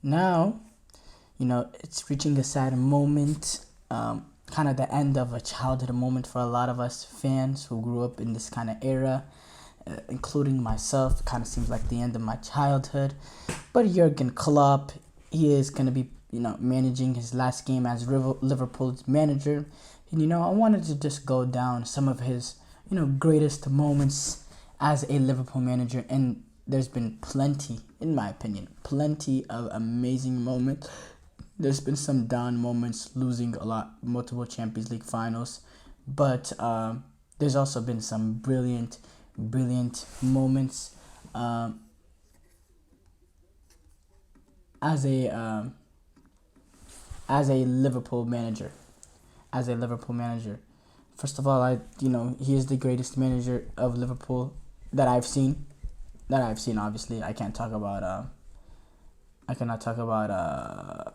Now, it's reaching a sad moment, kind of the end of a childhood moment for a lot of us fans who grew up in this kind of era, including myself. Kind of seems like the end of my childhood. But Jurgen Klopp, he is going to be, managing his last game as Liverpool's manager. And, I wanted to just go down some of his, greatest moments as a Liverpool manager. And there's been plenty, in my opinion, plenty of amazing moments. There's been some down moments, losing multiple Champions League finals, but there's also been some brilliant moments as a Liverpool manager. As a Liverpool manager, first of all, he is the greatest manager of Liverpool that I've seen. Obviously, I cannot talk about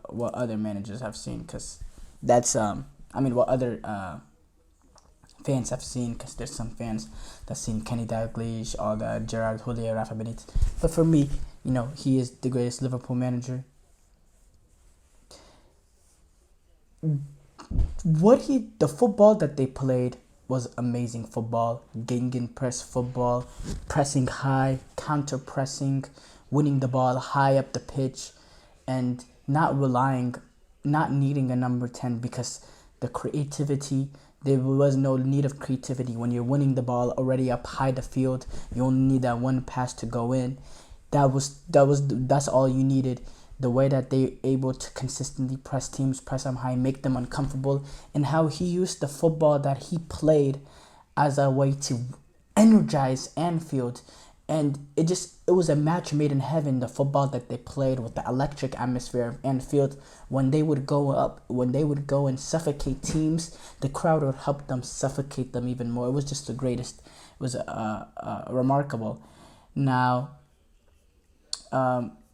what other managers have seen, because that's what other fans have seen, because there's some fans that's seen Kenny Dalglish, all the Gerard Houllier, Rafa Benitez. But for me, he is the greatest Liverpool manager. The football that they played was amazing football. Gegenpress football, pressing high, counter pressing, winning the ball high up the pitch, and not needing a number 10, because the creativity, there was no need of creativity. When you're winning the ball already up high the field, you only need that one pass to go in. That's all you needed. The way that they able to consistently press them high, make them uncomfortable, and how he used the football that he played as a way to energize Anfield. And it was a match made in heaven, the football that they played, with the electric atmosphere of Anfield. When they would go and suffocate teams, the crowd would help them suffocate them even more. It was just the greatest. It was remarkable. Now,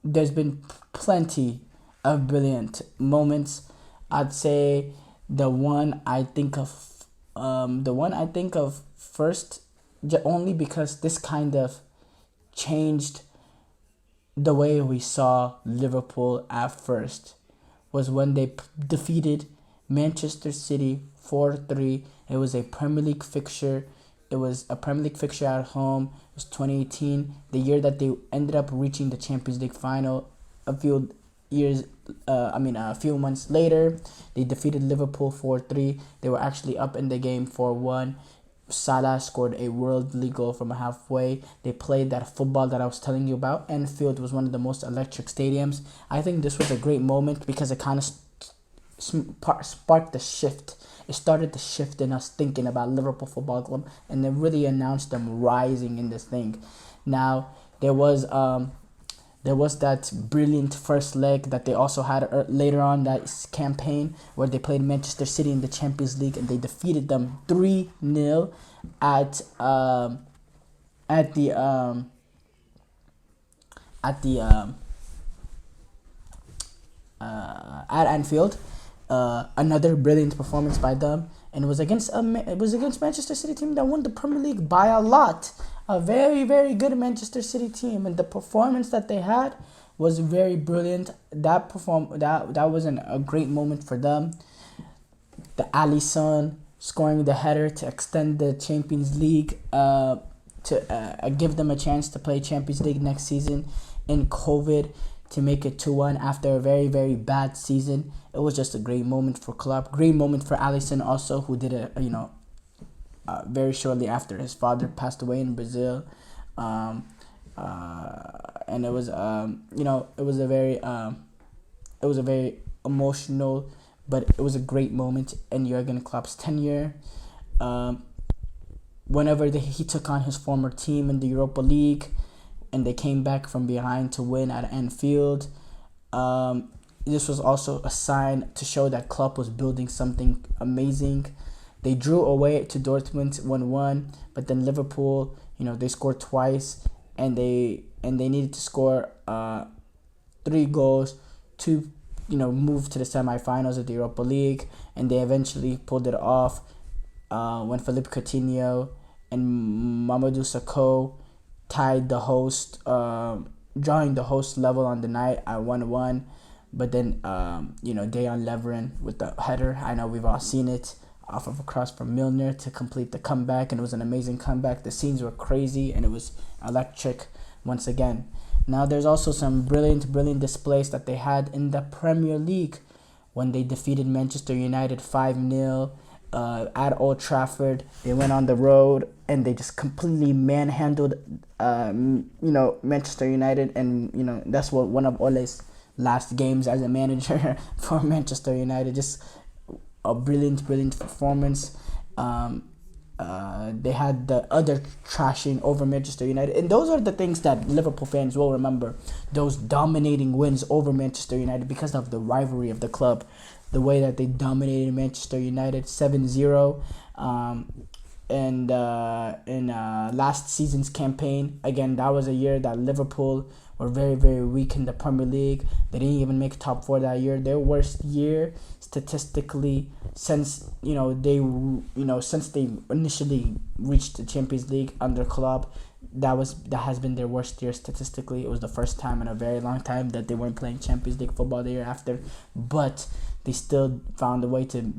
there's been plenty of brilliant moments. I'd say the one I think of first, only because this kind of changed the way we saw Liverpool at first, was when they defeated Manchester City 4-3. It was a Premier League fixture. It was a Premier League fixture at home. It was 2018, the year that they ended up reaching the Champions League final. A few months later, they defeated Liverpool 4-3. They were actually up in the game 4-1. Salah scored a worldly goal from halfway. They played that football that I was telling you about. Anfield was one of the most electric stadiums. I think this was a great moment, because it kind of sparked the shift. It started the shift in us thinking about Liverpool Football Club, and it really announced them rising in this thing. Now, there was that brilliant first leg that they also had later on that campaign, where they played Manchester City in the Champions League and they defeated them 3-0 at Anfield. Another brilliant performance by them, and it was against Manchester City team that won the Premier League by a lot. A very, very good Manchester City team, and the performance that they had was very brilliant. That was a great moment for them. The Alisson scoring the header to extend the Champions League, to give them a chance to play Champions League next season in COVID, to make it 2-1 after a very, very bad season. It was just a great moment for Klopp. Great moment for Alisson also, who did it, very shortly after his father passed away in Brazil. And it was, it was a very emotional, but it was a great moment in Jurgen Klopp's tenure. Whenever he took on his former team in the Europa League, and they came back from behind to win at Anfield, this was also a sign to show that Klopp was building something amazing. They drew away to Dortmund 1-1, but then Liverpool, they scored twice, and they needed to score 3 goals to move to the semifinals of the Europa League, and they eventually pulled it off when Philippe Coutinho and Mamadou Sakho tied the host drawing the host level on the night at 1-1. But then, Dejan Lovren with the header. I know we've all seen it off of a cross from Milner to complete the comeback, and it was an amazing comeback. The scenes were crazy, and it was electric once again. Now, there's also some brilliant displays that they had in the Premier League when they defeated Manchester United 5-0 at Old Trafford. They went on the road and they just completely manhandled, Manchester United, and that's what one of Ole's last games as a manager for Manchester United. Just a brilliant performance. They had the other trashing over Manchester United. And those are the things that Liverpool fans will remember. Those dominating wins over Manchester United because of the rivalry of the club. The way that they dominated Manchester United 7-0. In last season's campaign. Again, that was a year that Liverpool were very, very weak in the Premier League. They didn't even make top 4 that year. Their worst year statistically since since they initially reached the Champions League under Klopp. That has been their worst year statistically. It was the first time in a very long time that they weren't playing Champions League football the year after, but they still found a way to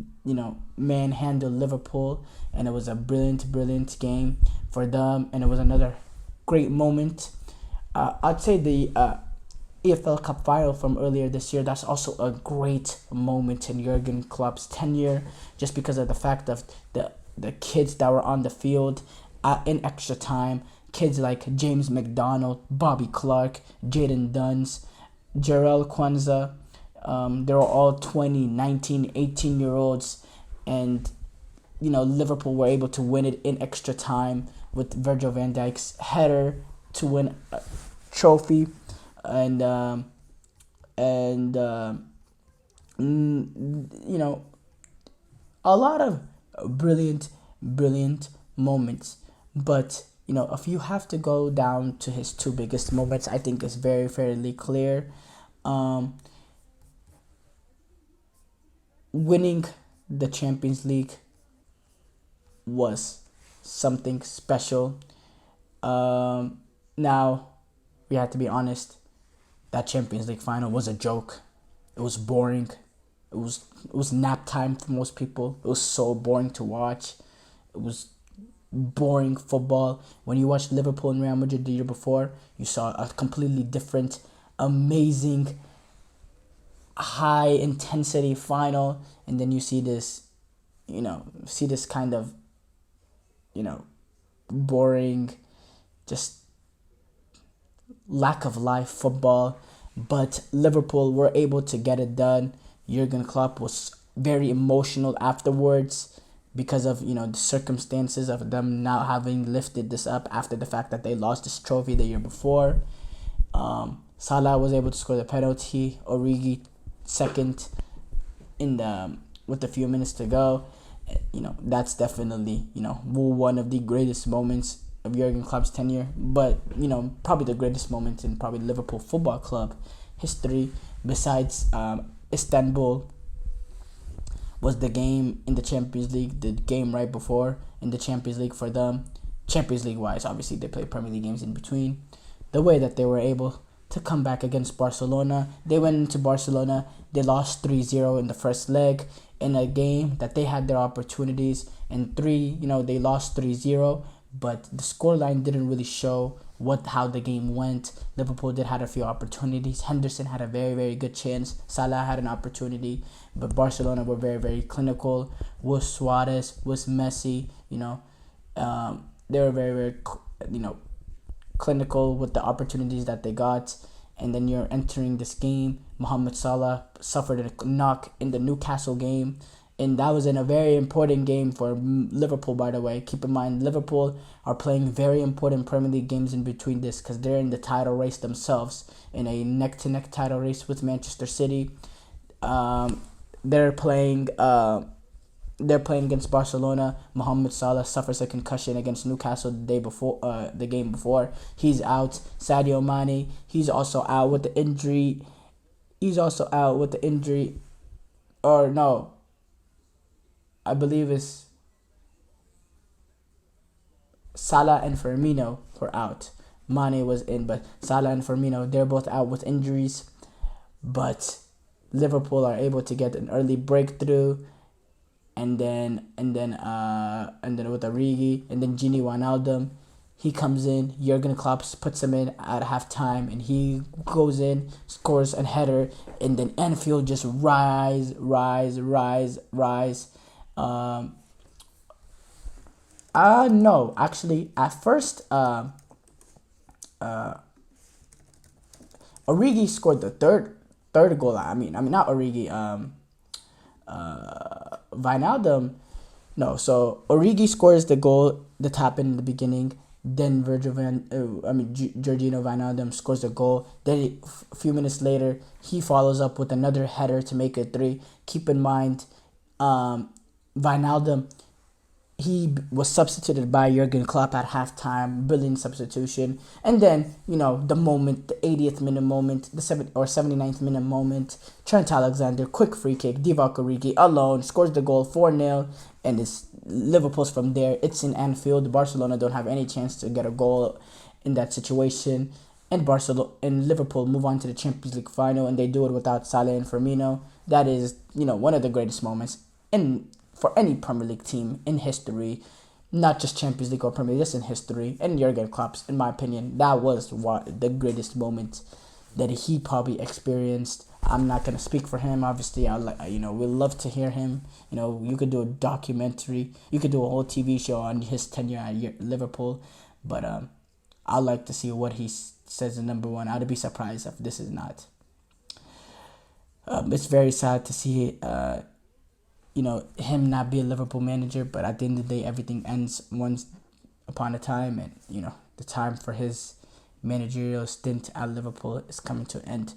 manhandle Liverpool, and it was a brilliant game for them, and it was another great moment. I'd say the EFL Cup final from earlier this year, that's also a great moment in Jurgen Klopp's tenure, just because of the fact of the kids that were on the field in extra time. Kids like James McDonald, Bobby Clark, Jadon Duns, Jarrell Kwanzaa. They were all 20, 19, 18-year-olds. And, Liverpool were able to win it in extra time with Virgil van Dijk's header to win a trophy. And a lot of brilliant moments. But, if you have to go down to his 2 biggest moments, I think it's very fairly clear. Winning the Champions League was something special. Now, we have to be honest, that Champions League final was a joke. It was boring. It was nap time for most people. It was so boring to watch. It was boring football. When you watched Liverpool and Real Madrid the year before, you saw a completely different, amazing, high intensity final, and then you see this kind of boring, just lack of life football. But Liverpool were able to get it done. Jurgen Klopp was very emotional afterwards because of the circumstances of them now having lifted this up after the fact that they lost this trophy the year before. Salah was able to score the penalty. Origi second with a few minutes to go. That's definitely one of the greatest moments of Jurgen Klopp's tenure, but probably the greatest moment in probably Liverpool Football Club history, besides Istanbul, was the game in the Champions League, the game right before in the Champions League for them. Champions League wise, obviously they play Premier League games in between. The way that they were able to come back against Barcelona. They went into Barcelona, they lost 3-0 in the first leg in a game that they had their opportunities, and they lost 3-0, but the scoreline didn't really show how the game went. Liverpool did have a few opportunities. Henderson had a very, very good chance. Salah had an opportunity, but Barcelona were very, very clinical. Was Suarez, was Messi, they were very, very, clinical with the opportunities that they got. And then you're entering this game. Mohamed Salah suffered a knock in the Newcastle game, and that was in a very important game for Liverpool, by the way. Keep in mind, Liverpool are playing very important Premier League games in between this because they're in the title race themselves, in a neck-to-neck title race with Manchester City. They're playing against Barcelona. Mohamed Salah suffers a concussion against Newcastle the game before. He's out. Sadio Mane, he's also out with the injury. Or no, I believe it's Salah and Firmino were out. Mane was in, but Salah and Firmino, they're both out with injuries. But Liverpool are able to get an early breakthrough, and then with Origi, and then Gini Wijnaldum, he comes in. Jurgen Klopp puts him in at halftime, and he goes in, scores a header, and then Anfield just rise. No, actually, at first, Origi scored the third goal. I mean, not Origi. Wijnaldum. No, so Origi scores the goal, the tap in the beginning. Then Georgino Wijnaldum scores the goal. Then a few minutes later, he follows up with another header to make it 3. Keep in mind, Wijnaldum, he was substituted by Jurgen Klopp at halftime, brilliant substitution. And then, the moment, the 80th minute moment, the 79th minute moment, Trent Alexander, quick free kick, Divock Origi alone scores the goal, 4-0, and it's Liverpool's from there. It's in Anfield. Barcelona don't have any chance to get a goal in that situation. And Liverpool move on to the Champions League final, and they do it without Salah and Firmino. That is, one of the greatest moments for any Premier League team in history, not just Champions League or Premier League, just in history. And Jurgen Klopp's, in my opinion, that was the greatest moment that he probably experienced. I'm not gonna speak for him. Obviously, we'd love to hear him. You could do a documentary, you could do a whole TV show on his tenure at Liverpool, but I'd like to see what he says in number 1. I'd be surprised if this is not. It's very sad to see him not be a Liverpool manager, but at the end of the day, everything ends once upon a time, and the time for his managerial stint at Liverpool is coming to an end.